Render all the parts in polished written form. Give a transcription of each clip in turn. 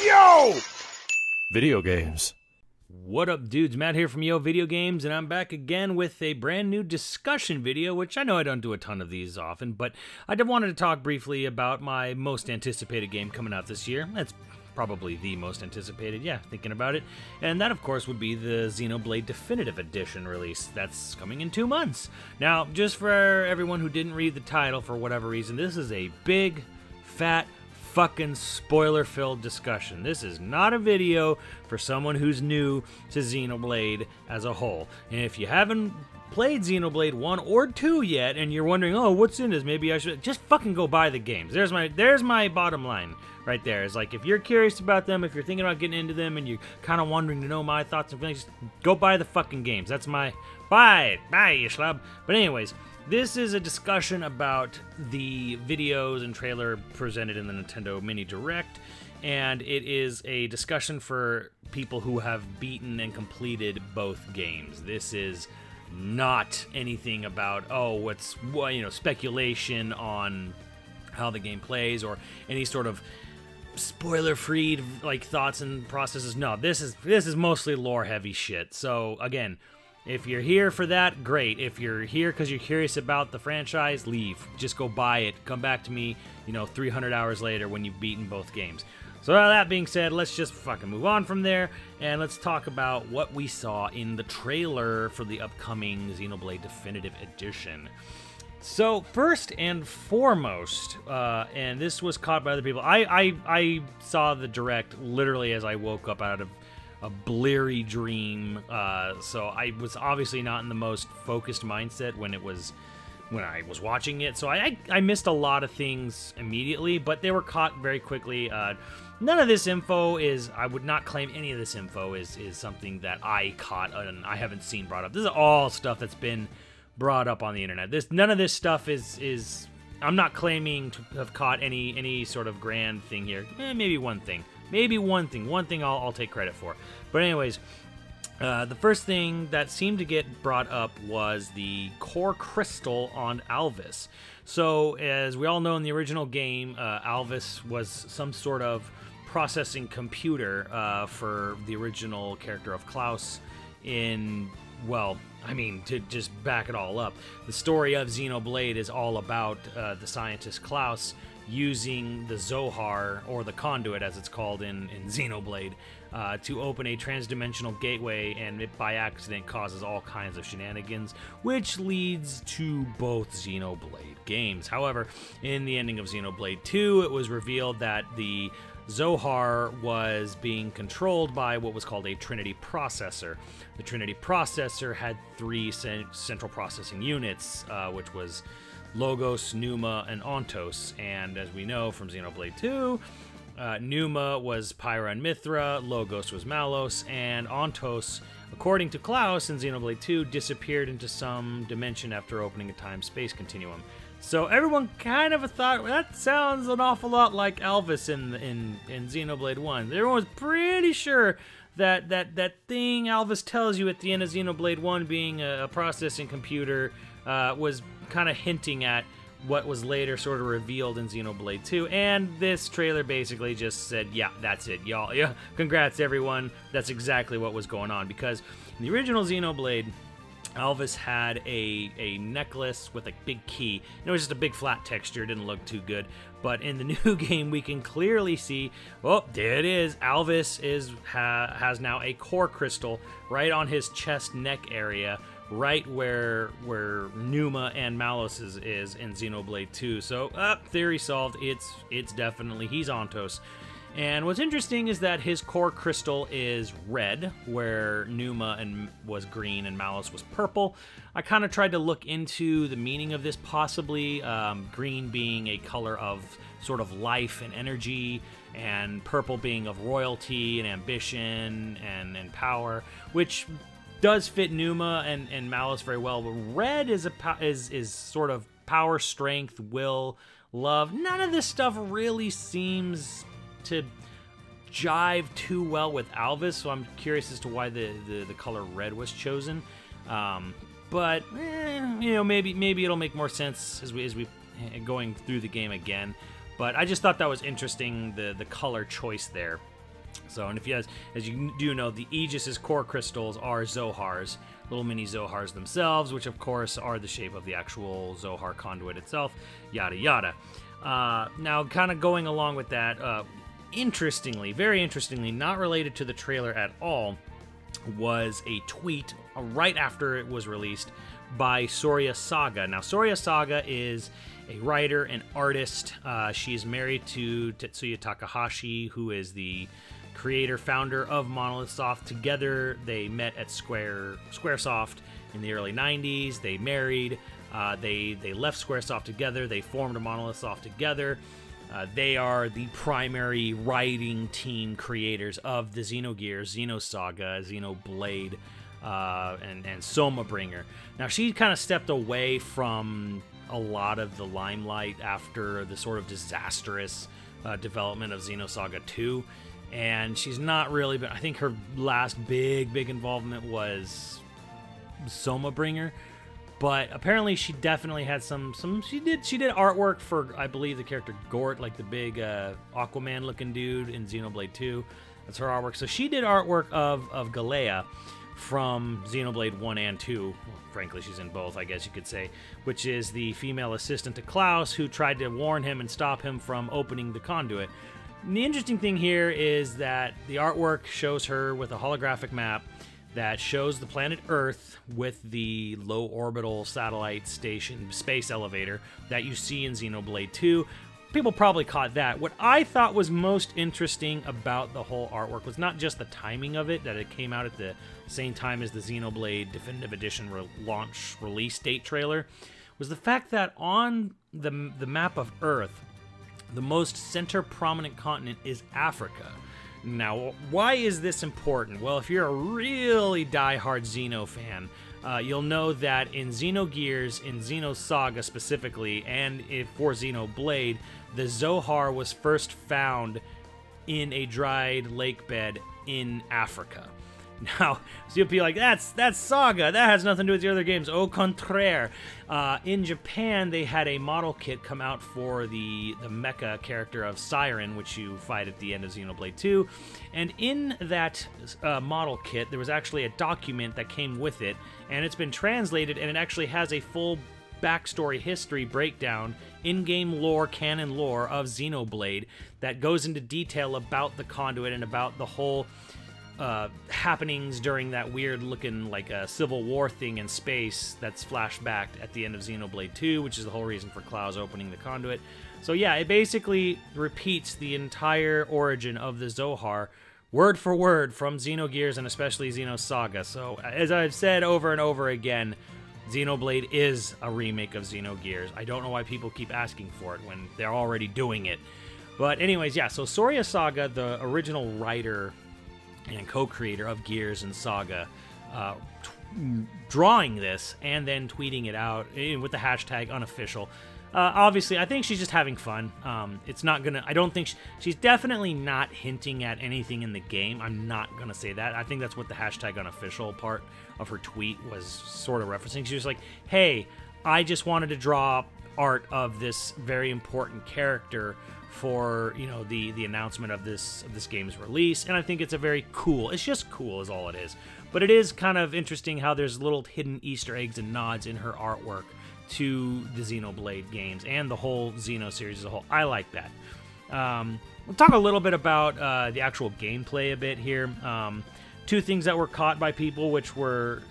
Yo! Video games. What up, dudes? Matt here from YoVideogames, and I'm back again with a brand new discussion video, which I know I don't do a ton of these often, but I did wanted to talk briefly about my most anticipated game coming out this year. That's probably the most anticipated, yeah, thinking about it. And that, of course, would be the Xenoblade Definitive Edition release. That's coming in 2 months. Now, just for everyone who didn't read the title for whatever reason, this is a big, fat, fucking spoiler-filled discussion. This is not a video for someone who's new to Xenoblade as a whole. And if you haven't played Xenoblade 1 or 2 yet, and you're wondering, oh, what's in this? Maybe I should just fucking go buy the games. There's my bottom line right there. It's like, if you're curious about them, if you're thinking about getting into them, and you're kind of wondering to know my thoughts and feelings, just go buy the fucking games. That's my... Buy it, you schlub. But anyways, this is a discussion about the videos and trailer presented in the Nintendo Mini Direct, and it is a discussion for people who have beaten and completed both games. This is not anything about, speculation on how the game plays or any sort of spoiler-free like thoughts and processes. No, this is mostly lore-heavy shit. So again, if you're here for that, great. If you're here because you're curious about the franchise, leave. Just go buy it. Come back to me, 300 hours later when you've beaten both games. So that being said, let's just fucking move on from there, and let's talk about what we saw in the trailer for the upcoming Xenoblade Definitive Edition. So first and foremost, and this was caught by other people, I saw the Direct literally as I woke up out of a bleary dream, so I was obviously not in the most focused mindset when I was watching it, so I missed a lot of things immediately, but they were caught very quickly. None of this info I would not claim any of this info is something that I caught and I haven't seen brought up. This is all stuff that's been brought up on the internet. None of this stuff is I'm not claiming to have caught any sort of grand thing here. Maybe one thing. Maybe one thing I'll take credit for. But anyways, the first thing that seemed to get brought up was the core crystal on Alvis. So, as we all know in the original game, Alvis was some sort of processing computer for the original character of Klaus in, to just back it all up, the story of Xenoblade is all about the scientist Klaus using the Zohar, or the conduit as it's called in Xenoblade, to open a transdimensional gateway, and it by accident causes all kinds of shenanigans, which leads to both Xenoblade games. However, in the ending of Xenoblade 2, it was revealed that the Zohar was being controlled by what was called a Trinity processor. The Trinity processor had 3 central processing units, which was Logos, Pneuma, and Ontos. And as we know from Xenoblade 2, Pneuma was Pyra and Mithra, Logos was Malos, and Ontos, according to Klaus in Xenoblade 2, disappeared into some dimension after opening a time-space continuum. So everyone kind of thought, that sounds an awful lot like Alvis in Xenoblade 1. Everyone was pretty sure that thing Alvis tells you at the end of Xenoblade 1 being a processing computer was kind of hinting at what was later sort of revealed in Xenoblade 2, and this trailer basically just said, yeah, that's it, y'all. Yeah, congrats, everyone. That's exactly what was going on, because in the original Xenoblade, Alvis had a necklace with a big key. It was just a big flat texture, didn't look too good. But in the new game, we can clearly see, oh, there it is. Alvis has now a core crystal right on his chest neck area, right where Pneuma and Malos is in Xenoblade 2. So, theory solved. It's definitely, he's Ontos. And what's interesting is that his core crystal is red, where Pneuma was green and Malos was purple. I kind of tried to look into the meaning of this, possibly green being a color of sort of life and energy, and purple being of royalty and ambition and power, which does fit Pneuma and Malos very well. But red is sort of power, strength, will, love. None of this stuff really seems to jive too well with Alvis, so I'm curious as to why the color red was chosen. But maybe it'll make more sense as we going through the game again. But I just thought that was interesting, the color choice there. So, and if you guys, as you do know, the Aegis's core crystals are Zohars, little mini Zohars themselves, which of course are the shape of the actual Zohar conduit itself, yada yada. Now, kind of going along with that, interestingly, very interestingly, not related to the trailer at all, was a tweet right after it was released by Soraya Saga. Now, Soraya Saga is a writer and artist. She's married to Tetsuya Takahashi, who is the creator, founder of Monolith Soft. Together, they met at Squaresoft in the early 90s. They married. They left Squaresoft together. They formed Monolith Soft together. They are the primary writing team creators of the Xenogears, Xenosaga, Xenoblade, and Somabringer. Now, she kind of stepped away from a lot of the limelight after the sort of disastrous development of Xenosaga 2. And she's not really been, I think her last big involvement was Somabringer. But apparently she definitely had she did artwork for, I believe, the character Gort, like the big Aquaman looking dude in Xenoblade 2. That's her artwork. So she did artwork of Galea from Xenoblade 1 and 2. Well, frankly, she's in both, I guess you could say, which is the female assistant to Klaus who tried to warn him and stop him from opening the conduit. And the interesting thing here is that the artwork shows her with a holographic map that shows the planet Earth with the low orbital satellite station space elevator that you see in Xenoblade 2. People probably caught that. What I thought was most interesting about the whole artwork was not just the timing of it, that it came out at the same time as the Xenoblade Definitive Edition launch release date trailer, was the fact that on the map of Earth, the most center prominent continent is Africa. Now, why is this important? Well, if you're a really die-hard Xeno fan, you'll know that in Xenogears, in Xenosaga specifically, and for Xenoblade, the Zohar was first found in a dried lake bed in Africa. Now, so you'll be like, that's Saga. That has nothing to do with the other games. Au contraire. In Japan, they had a model kit come out for the mecha character of Siren, which you fight at the end of Xenoblade 2. And in that model kit, there was actually a document that came with it, and it's been translated, and it actually has a full backstory history breakdown, in-game lore, canon lore of Xenoblade that goes into detail about the conduit and about the whole happenings during that weird looking like a Civil War thing in space that's flashbacked at the end of Xenoblade 2, which is the whole reason for Klaus opening the conduit. So yeah, it basically repeats the entire origin of the Zohar word for word from Xenogears and especially Xenosaga. So as I've said over and over again, Xenoblade is a remake of Xenogears. I don't know why people keep asking for it when they're already doing it. But anyways, yeah, so Soraya Saga, the original writer and co-creator of Gears and Saga, drawing this and then tweeting it out with the hashtag unofficial. Obviously, I think she's just having fun. It's not gonna, I don't think, she's definitely not hinting at anything in the game. I'm not gonna say that. I think that's what the hashtag unofficial part of her tweet was sort of referencing. She was like, hey, I just wanted to draw art of this very important character for, you know, the announcement of this game's release, and I think it's a very cool, it's just cool is all it is. But it is kind of interesting how there's little hidden Easter eggs and nods in her artwork to the Xenoblade games and the whole Xeno series as a whole. I like that. We'll talk a little bit about the actual gameplay a bit here. Two things that were caught by people, which were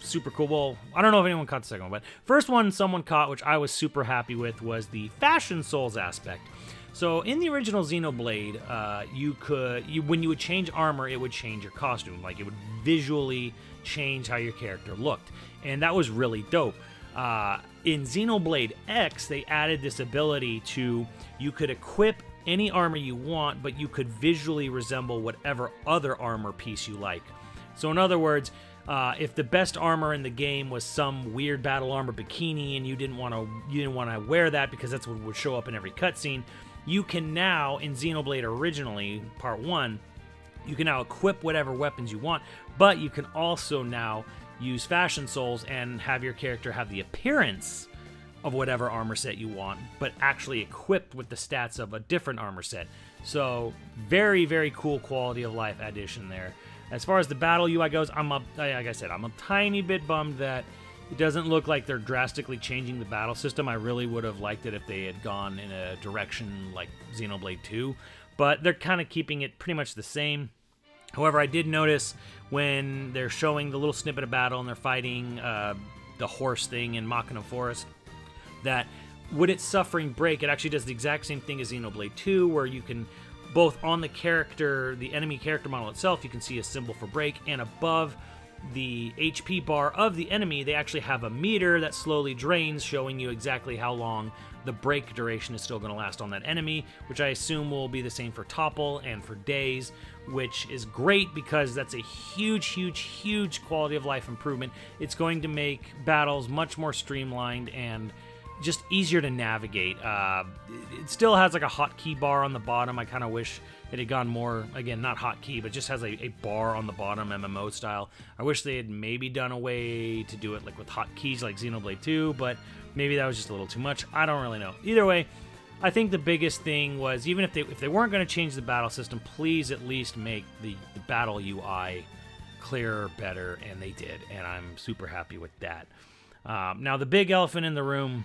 super cool. Well, I don't know if anyone caught the second one, but first one someone caught, which I was super happy with, was the Fashion Souls aspect. So in the original Xenoblade, when you would change armor, it would change your costume. Like, it would visually change how your character looked. And that was really dope. In Xenoblade X, they added this ability to, you could equip any armor you want, but you could visually resemble whatever other armor piece you like. So in other words, if the best armor in the game was some weird battle armor bikini and you didn't want to wear that because that's what would show up in every cutscene, you can now, in Xenoblade originally, Part 1, you can now equip whatever weapons you want, but you can also now use Fashion Souls and have your character have the appearance of whatever armor set you want, but actually equipped with the stats of a different armor set. So very, very cool quality of life addition there. As far as the battle UI goes, like I said, I'm a tiny bit bummed that it doesn't look like they're drastically changing the battle system. I really would have liked it if they had gone in a direction like Xenoblade 2, but they're kind of keeping it pretty much the same. However, I did notice when they're showing the little snippet of battle and they're fighting the horse thing in Machina Forest, that with its suffering break, it actually does the exact same thing as Xenoblade 2, where you can, both on the character, the enemy character model itself, you can see a symbol for break, and above the HP bar of the enemy, they actually have a meter that slowly drains, showing you exactly how long the break duration is still going to last on that enemy, which I assume will be the same for Topple and for Days, which is great because that's a huge, huge, huge quality of life improvement. It's going to make battles much more streamlined and just easier to navigate. It still has like a hotkey bar on the bottom. I kind of wish it had gone more, again, not hotkey, but just has a bar on the bottom, MMO style. I wish they had maybe done a way to do it like with hotkeys like Xenoblade 2, but maybe that was just a little too much. I don't really know. Either way, I think the biggest thing was, even if they weren't going to change the battle system, please at least make the battle UI clearer, better, and they did, and I'm super happy with that. Now, the big elephant in the room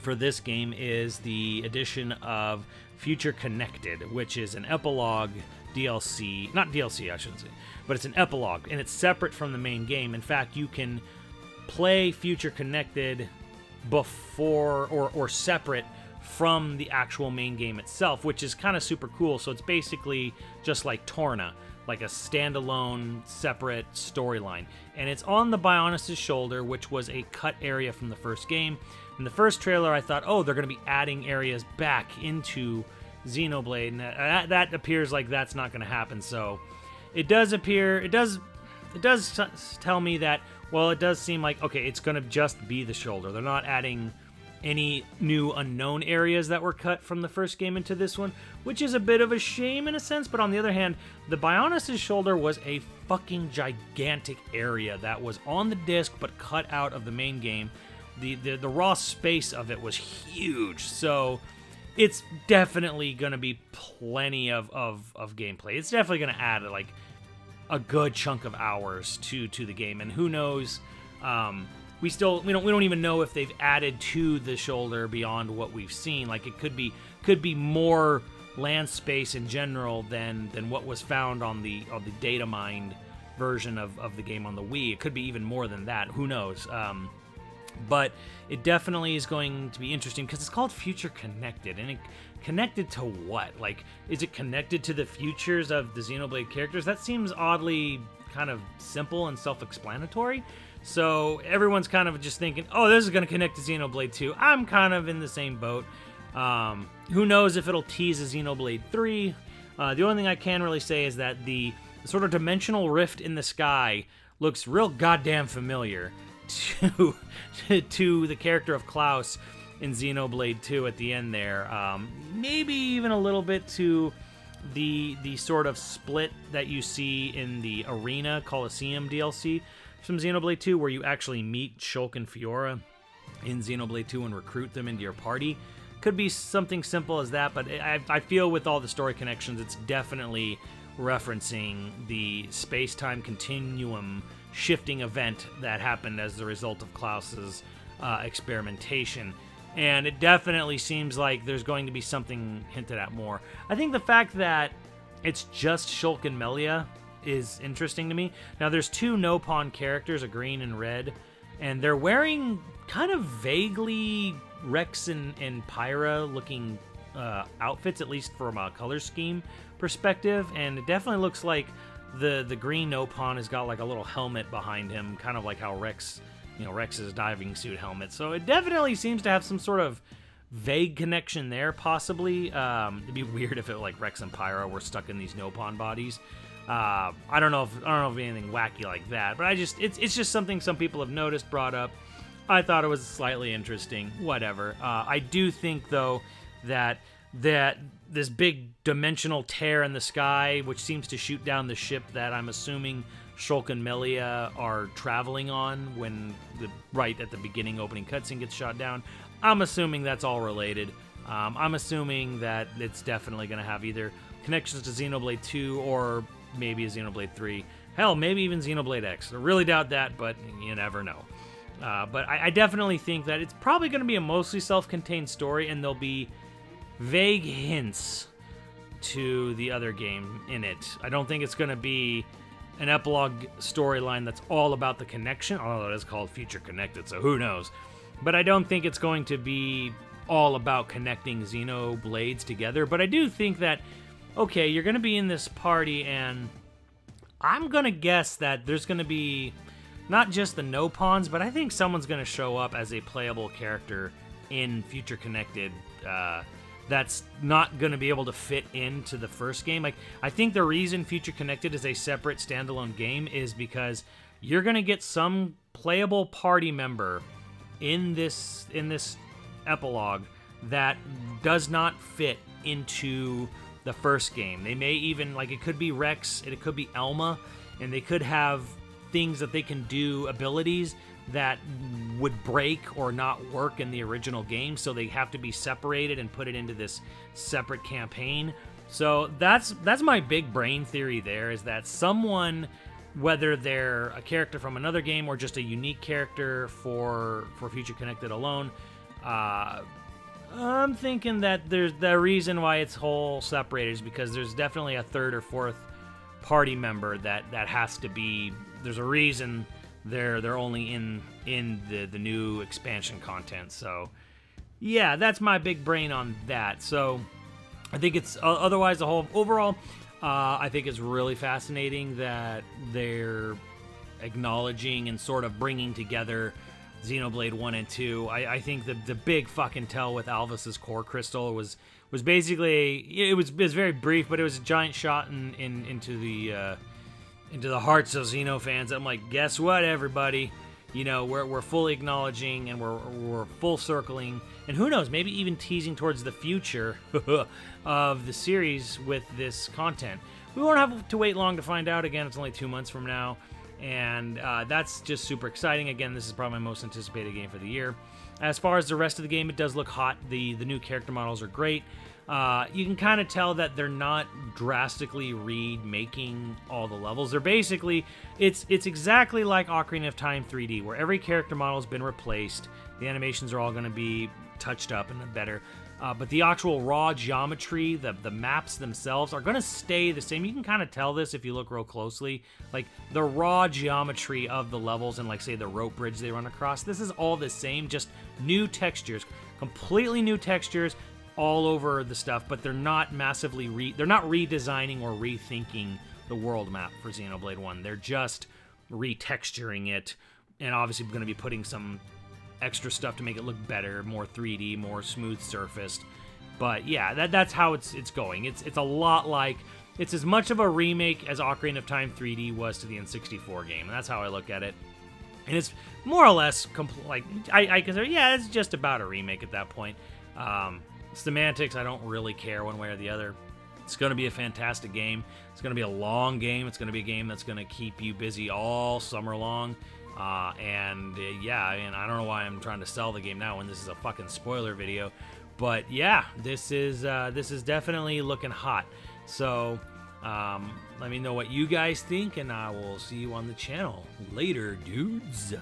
for this game is the addition of Future Connected, which is an epilogue DLC, not DLC I shouldn't say, but it's an epilogue, and it's separate from the main game. In fact, you can play Future Connected before or separate from the actual main game itself, which is kind of super cool. So it's basically just like Torna, like a standalone, separate storyline. And it's on the Bionis' shoulder, which was a cut area from the first game. In the first trailer, I thought, oh, they're going to be adding areas back into Xenoblade, and that appears like that's not going to happen. So it does appear, it does tell me that, well, it does seem like, okay, it's going to just be the shoulder. They're not adding any new unknown areas that were cut from the first game into this one, which is a bit of a shame in a sense. But on the other hand, the Bionis' shoulder was a fucking gigantic area that was on the disc but cut out of the main game. The raw space of it was huge, so it's definitely going to be plenty of gameplay. It's definitely going to add like a good chunk of hours to the game, and who knows? We don't even know if they've added to the shoulder beyond what we've seen. Like, it could be more land space in general than what was found on the data mined version of the game on the Wii. It could be even more than that. Who knows? But it definitely is going to be interesting because it's called Future Connected, and it connected to what? Like, is it connected to the futures of the Xenoblade characters? That seems oddly kind of simple and self-explanatory. So everyone's kind of just thinking, oh, this is going to connect to Xenoblade 2. I'm kind of in the same boat. Who knows if it'll tease a Xenoblade 3. The only thing I can really say is that the sort of dimensional rift in the sky looks real goddamn familiar to the character of Klaus in Xenoblade 2 at the end there. Maybe even a little bit to the sort of split that you see in the Arena Coliseum DLC from Xenoblade 2, where you actually meet Shulk and Fiora in Xenoblade 2 and recruit them into your party. Could be something simple as that, but I feel with all the story connections, it's definitely referencing the space-time continuum shifting event that happened as the result of Klaus's experimentation. And it definitely seems like there's going to be something hinted at more. I think the fact that it's just Shulk and Melia is interesting to me. Now, there's two no-pawn characters, a green and red, and they're wearing kind of vaguely Rex and Pyra looking outfits, at least from a color scheme perspective, and it definitely looks like the green no-pawn has got like a little helmet behind him, kind of like how Rex, Rex's diving suit helmet. So it definitely seems to have some sort of vague connection there, possibly. It'd be weird if it like Rex and Pyra were stuck in these no-pawn bodies. I don't know if anything wacky like that, but it's just something some people have noticed, brought up. I thought it was slightly interesting. Whatever. I do think though that this big dimensional tear in the sky, which seems to shoot down the ship that I'm assuming Shulk and Melia are traveling on when right at the beginning opening cutscene gets shot down. I'm assuming that's all related. I'm assuming that it's definitely going to have either connections to Xenoblade 2 or maybe a Xenoblade 3. Hell, maybe even Xenoblade X. I really doubt that, but you never know. But I definitely think that it's probably going to be a mostly self-contained story, and there'll be vague hints to the other game in it. I don't think it's going to be an epilogue storyline that's all about the connection, although it is called Future Connected, so who knows. But I don't think it's going to be all about connecting Xenoblades together. But I do think that, okay, you're going to be in this party, and I'm going to guess that there's going to be not just the no-pawns, but I think someone's going to show up as a playable character in Future Connected that's not going to be able to fit into the first game. Like, I think the reason Future Connected is a separate standalone game is because you're going to get some playable party member in this epilogue that does not fit into the first game. They may even, like, it could be Rex, it could be Elma, and they could have things that they can do, abilities that would break or not work in the original game, so they have to be separated and put it into this separate campaign. So that's my big brain theory there, is that someone, whether they're a character from another game or just a unique character for Future Connected alone, I'm thinking that there's the reason why it's whole separated is because there's definitely a third or fourth party member that has to be. There's a reason they're only in the new expansion content. So yeah, that's my big brain on that. So I think it's otherwise the whole overall. I think it's really fascinating that they're acknowledging and sort of bringing together Xenoblade 1 and 2. I think the big fucking tell with Alvis's core crystal was basically, it was very brief, but it was a giant shot into the hearts of Xeno fans. I'm like, guess what, everybody? You know, we're fully acknowledging and we're full circling, and who knows, maybe even teasing towards the future of the series with this content. We won't have to wait long to find out. Again, it's only 2 months from now, and that's just super exciting. Again, this is probably my most anticipated game for the year. As far as the rest of the game, it does look hot. The new character models are great. You can kind of tell that they're not drastically remaking all the levels. They're basically, it's exactly like Ocarina of Time 3D, where every character model has been replaced. The animations are all going to be touched up and better. But the actual raw geometry, the maps themselves are going to stay the same. You can kind of tell this if you look real closely. Like, the raw geometry of the levels and, like, say, the rope bridge they run across, this is all the same, just new textures. Completely new textures all over the stuff, but they're not massively they're not redesigning or rethinking the world map for Xenoblade 1. They're just retexturing it, and obviously going to be putting some extra stuff to make it look better, more 3D, more smooth surfaced. But yeah, that's how it's going. It's a lot like, it's as much of a remake as Ocarina of Time 3D was to the N64 game. And that's how I look at it. And it's more or less like, I consider, yeah, it's just about a remake at that point. Semantics, I don't really care one way or the other. It's going to be a fantastic game. It's going to be a long game. It's going to be a game that's going to keep you busy all summer long. Yeah, I mean, I don't know why I'm trying to sell the game now when this is a fucking spoiler video. But yeah, this is definitely looking hot. So let me know what you guys think, and I will see you on the channel later, dudes.